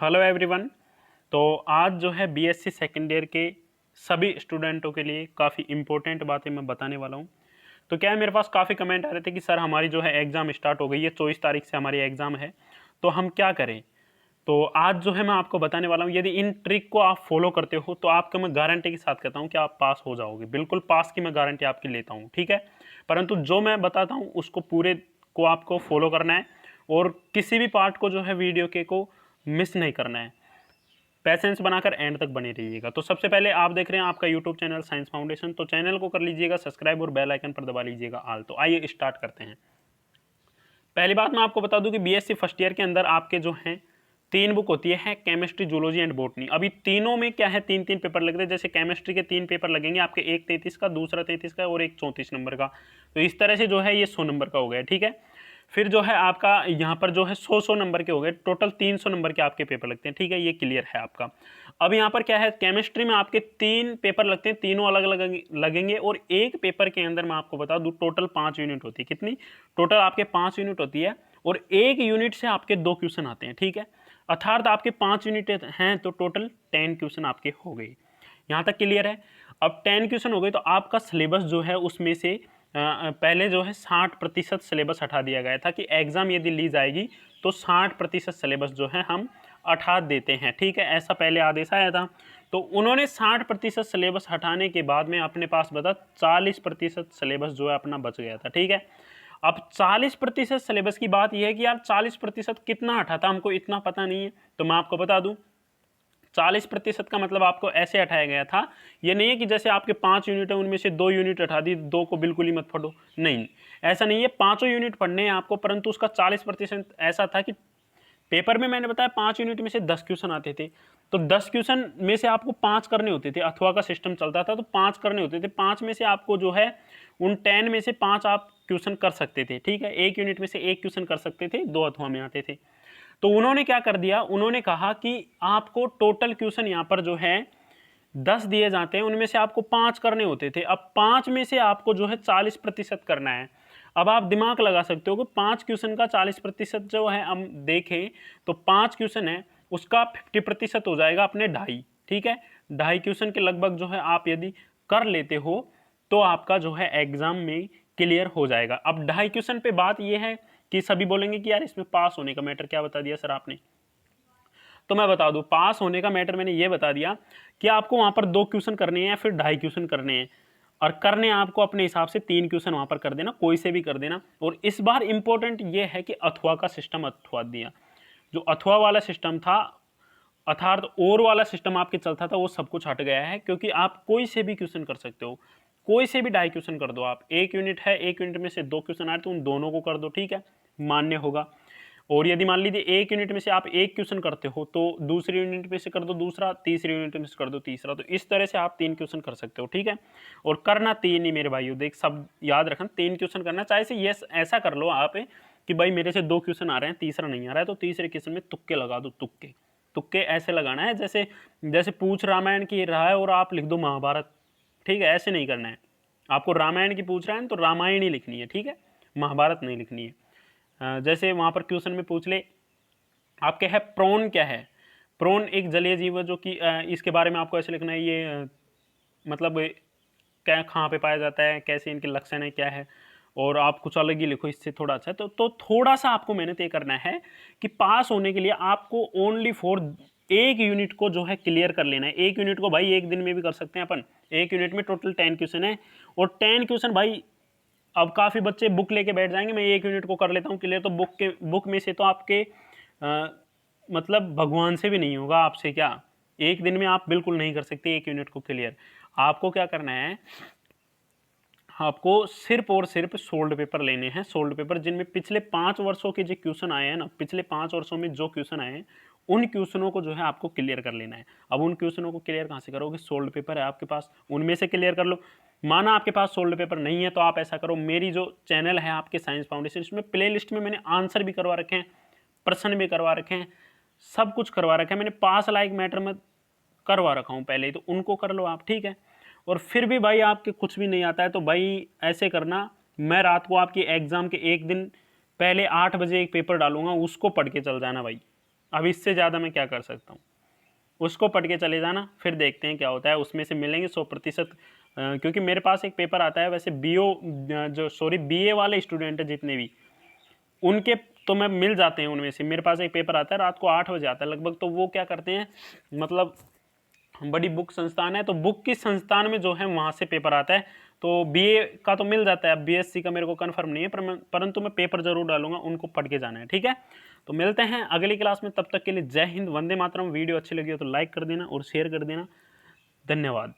Hello everyone. तो आज जो है बीएससी सेकेंड ईयर के सभी स्टूडेंटों के लिए काफ़ी इम्पोर्टेंट बातें मैं बताने वाला हूँ। तो क्या है, मेरे पास काफ़ी कमेंट आ रहे थे कि सर हमारी जो है एग्ज़ाम स्टार्ट हो गई है, 24 तारीख से हमारी एग्ज़ाम है, तो हम क्या करें। तो आज जो है मैं आपको बताने वाला हूँ, यदि इन ट्रिक को आप फॉलो करते हो तो आपको मैं गारंटी के साथ कहता हूँ कि आप पास हो जाओगे। बिल्कुल पास की मैं गारंटी आपकी लेता हूँ, ठीक है। परंतु जो मैं बताता हूँ उसको पूरे को आपको फॉलो करना है और किसी भी पार्ट को जो है वीडियो के को मिस नहीं करना है। पैसेंस बनाकर एंड तक बने रहिएगा। तो सबसे पहले आप देख रहे हैं आपका यूट्यूब चैनल साइंस फाउंडेशन, तो चैनल को कर लीजिएगा सब्सक्राइब और बेल आइकन पर दबा लीजिएगा ऑल। तो आइए स्टार्ट करते हैं। पहली बात मैं आपको बता दूं कि बीएससी फर्स्ट ईयर के अंदर आपके जो हैं 3 बुक होती है, केमिस्ट्री, जूलॉजी एंड बॉटनी। अभी तीनों में क्या है, 3-3 पेपर लगते हैं। जैसे केमिस्ट्री के 3 पेपर लगेंगे आपके, एक 33 का, दूसरा 33 का और एक 34 नंबर का। तो इस तरह से जो है ये 100 नंबर का हो गया, ठीक है। फिर जो है आपका यहाँ पर जो है 100 नंबर के हो गए, टोटल 300 नंबर के आपके पेपर लगते हैं, ठीक है। ये क्लियर है आपका। अब यहाँ पर क्या है, केमिस्ट्री में आपके 3 पेपर लगते हैं, तीनों अलग अलग लगेंगे और एक पेपर के अंदर मैं आपको बता दूं टोटल 5 यूनिट होती है। कितनी? टोटल आपके 5 यूनिट होती है और एक यूनिट से आपके 2 क्वेश्चन आते हैं, ठीक है। अर्थात आपके 5 यूनिट हैं तो टोटल 10 क्वेश्चन आपके हो गए। यहाँ तक क्लियर है। अब 10 क्वेश्चन हो गए तो आपका सिलेबस जो है उसमें से पहले जो है 60% सिलेबस हटा दिया गया था कि एग्जाम यदि ली जाएगी तो 60% सिलेबस जो है हम हटा देते हैं, ठीक है। ऐसा पहले आदेश आया था। तो उन्होंने 60% सिलेबस हटाने के बाद में अपने पास बता 40% सिलेबस जो है अपना बच गया था, ठीक है। अब 40% सिलेबस की बात यह है कि यार 40% कितना हटा था, हमको इतना पता नहीं है। तो मैं आपको बता दूं 40% का मतलब आपको ऐसे हटाया गया था। ये नहीं है कि जैसे आपके 5 यूनिट है उनमें से 2 यूनिट हटा दी, 2 को बिल्कुल ही मत पढ़ो, नहीं, ऐसा नहीं है। पांचों यूनिट पढ़ने हैं आपको, परंतु उसका 40% ऐसा था कि पेपर में मैंने बताया 5 यूनिट में से 10 क्वेश्चन आते थे, तो 10 क्वेश्चन में से आपको 5 करने होते थे। अथवा का सिस्टम चलता था तो 5 करने होते थे। 5 में से आपको जो है उन 10 में से 5 आप क्वेश्चन कर सकते थे, ठीक है। एक यूनिट में से एक क्वेश्चन कर सकते थे, 2 अथवा में आते थे। तो उन्होंने क्या कर दिया, उन्होंने कहा कि आपको टोटल क्वेश्चन यहाँ पर जो है 10 दिए जाते हैं, उनमें से आपको 5 करने होते थे। अब 5 में से आपको जो है 40% करना है। अब आप दिमाग लगा सकते हो कि 5 क्वेश्चन का 40% जो है, हम देखें तो 5 क्वेश्चन है उसका 50% हो जाएगा अपने 2.5, ठीक है। 2.5 क्वेश्चन के लगभग जो है आप यदि कर लेते हो तो आपका जो है एग्जाम में क्लियर हो जाएगा। अब 2.5 क्वेश्चन पे बात यह है कि सभी बोलेंगे कि यार इसमें पास होने का मैटर क्या बता दिया सर आपने। तो मैं बता दूं, पास होने का मैटर मैंने ये बता दिया कि आपको वहां पर 2 क्वेश्चन करने हैं या फिर 2.5 क्वेश्चन करने हैं, और करने आपको अपने हिसाब से 3 क्वेश्चन वहां पर कर देना, कोई से भी कर देना। और इस बार इंपॉर्टेंट ये है कि अथवा का सिस्टम अथवा दिया। जो अथवा वाला सिस्टम था, अर्थात और वाला सिस्टम आपके चलता था, वो सब कुछ हट गया है, क्योंकि आप कोई से भी क्वेश्चन कर सकते हो, कोई से भी 2.5 क्वेश्चन कर दो। आप एक यूनिट है, एक यूनिट में से 2 क्वेश्चन आए तो उन दोनों को कर दो, ठीक है, मान्य होगा। और यदि मान लीजिए एक यूनिट में से आप एक क्वेश्चन करते हो तो दूसरी यूनिट में से कर दो दूसरा, तीसरी यूनिट में से कर दो तीसरा। तो इस तरह से आप 3 क्वेश्चन कर सकते हो, ठीक है। और करना 3 ही मेरे भाइयों, देख सब याद रखना, 3 क्वेश्चन करना। चाहे से ये ऐसा कर लो आप कि भाई मेरे से 2 क्वेश्चन आ रहे हैं, तीसरा नहीं आ रहा है, तो तीसरे क्वेश्चन में तुक्के लगा दो। तुक्के तुक्के ऐसे लगाना है जैसे जैसे पूछ रामायण की रहा है और आप लिख दो महाभारत, ठीक है। ऐसे नहीं करना है। आपको रामायण की पूछ रहा है तो रामायण ही लिखनी है, ठीक है, महाभारत नहीं लिखनी है। जैसे वहां पर क्वेश्चन में पूछ ले आपके है प्रोन क्या है। प्रोन एक जलीय जीव है जो कि इसके बारे में आपको ऐसे लिखना है, ये मतलब क्या, कहाँ पे पाया जाता है, कैसे इनके लक्षण है, क्या है। और आप कुछ अलग ही लिखो, इससे थोड़ा अच्छा। तो थोड़ा सा आपको मेहनत ये करना है कि पास होने के लिए आपको ओनली फॉर एक यूनिट को जो है क्लियर कर लेना है। एक यूनिट को भाई एक दिन में भी कर सकते हैं अपन। एक यूनिट में टोटल 10 क्वेश्चन है और 10 क्वेश्चन भाई, अब काफ़ी बच्चे बुक लेके बैठ जाएंगे, मैं एक यूनिट को कर लेता हूँ क्लियर, तो बुक में से तो आपके मतलब भगवान से भी नहीं होगा, आपसे क्या एक दिन में आप बिल्कुल नहीं कर सकते एक यूनिट को क्लियर। आपको क्या करना है, आपको सिर्फ और सिर्फ सोल्ड पेपर लेने हैं। सोल्ड पेपर जिनमें पिछले 5 वर्षों के जो क्वेश्चन आए हैं ना, पिछले 5 वर्षों में जो क्वेश्चन आए हैं उन क्वेश्चनों को जो है आपको क्लियर कर लेना है। अब उन क्वेश्चनों को क्लियर कहाँ से करोगे, सोल्ड पेपर है आपके पास, उनमें से क्लियर कर लो। माना आपके पास सोल्ड पेपर नहीं है तो आप ऐसा करो, मेरी जो चैनल है आपके साइंस फाउंडेशन, इसमें प्ले लिस्ट में मैंने आंसर भी करवा रखे हैं, प्रश्न भी करवा रखे हैं, सब कुछ करवा रखा है मैंने। पास लाइक मैटर में करवा रखा हूँ पहले ही, तो उनको कर लो आप, ठीक है। और फिर भी भाई आपके कुछ भी नहीं आता है तो भाई ऐसे करना, मैं रात को आपकी एग्जाम के एक दिन पहले 8 बजे एक पेपर डालूंगा, उसको पढ़ के चल जाना भाई। अब इससे ज़्यादा मैं क्या कर सकता हूँ। उसको पढ़ के चले जाना, फिर देखते हैं क्या होता है, उसमें से मिलेंगे 100%। क्योंकि मेरे पास एक पेपर आता है वैसे बीए वाले स्टूडेंट है जितने भी, उनके तो मैं मिल जाते हैं उनमें से। मेरे पास एक पेपर आता है रात को 8 बजे आता है लगभग, तो वो क्या करते हैं, मतलब बड़ी बुक संस्थान है तो बुक की संस्थान में जो है वहाँ से पेपर आता है, तो बीए का तो मिल जाता है। अब बीएससी का मेरे को कंफर्म नहीं है, परंतु मैं पेपर जरूर डालूंगा, उनको पढ़ के जाना है, ठीक है। तो मिलते हैं अगली क्लास में, तब तक के लिए जय हिंद, वंदे मातरम। वीडियो अच्छी लगी हो तो लाइक कर देना और शेयर कर देना। धन्यवाद।